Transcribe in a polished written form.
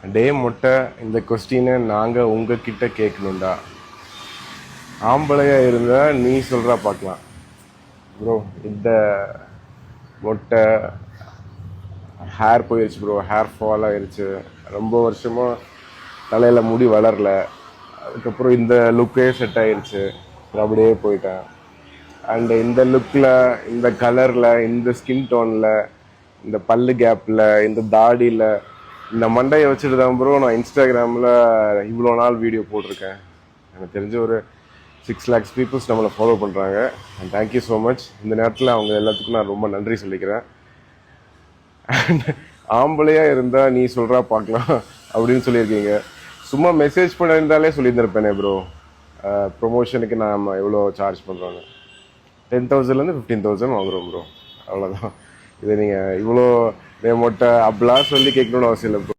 டே மொட்டை, இந்த கொஸ்டினை நாங்கள் உங்ககிட்ட கேட்கணுண்டா? ஆம்பளையா இருந்தா நீ சொல்கிறா பார்க்கலாம். ப்ரோ, இந்த மொட்டை ஹேர் போயிடுச்சு ப்ரோ, ஹேர் ஃபால் ஆயிடுச்சு, ரொம்ப வருஷமாக தலையில் முடி வளரல, அதுக்கப்புறம் இந்த லுக்கே செட் ஆயிடுச்சு, அப்படியே போயிட்டேன். அண்டு இந்த லுக்கில், இந்த கலரில், இந்த ஸ்கின் டோனில், இந்த பல்லு கேப்பில், இந்த தாடியில், இந்த மண்டையை வச்சுட்டு தான் ப்ரோ நான் இன்ஸ்டாகிராமில் இவ்வளோ நாள் வீடியோ போட்டிருக்கேன். எனக்கு தெரிஞ்ச ஒரு 6 lakhs பீப்புள்ஸ் நம்மளை ஃபாலோ பண்ணுறாங்க. And thank you so much. இந்த நேரத்தில் அவங்க எல்லாத்துக்கும் நான் ரொம்ப நன்றி சொல்லிக்கிறேன். அண்ட் ஆம்பளையாக இருந்தால் நீ சொல்கிறா பார்க்கலாம் அப்படின்னு சொல்லியிருக்கீங்க. சும்மா மெசேஜ் பண்ணியிருந்தாலே சொல்லியிருந்திருப்பேனே ப்ரோ, ப்ரொமோஷனுக்கு நாம் எவ்வளோ சார்ஜ் பண்ணுறோன்னு. 10,000லேருந்து 15,000 வாங்குகிறோம் ப்ரோ, அவ்வளோதான். இதை நீங்கள் இவ்வளோ மொட்டை அப்படிலாம் சொல்லி கேட்கணுன்னு அவசியம் இல்லை ப்ரோ.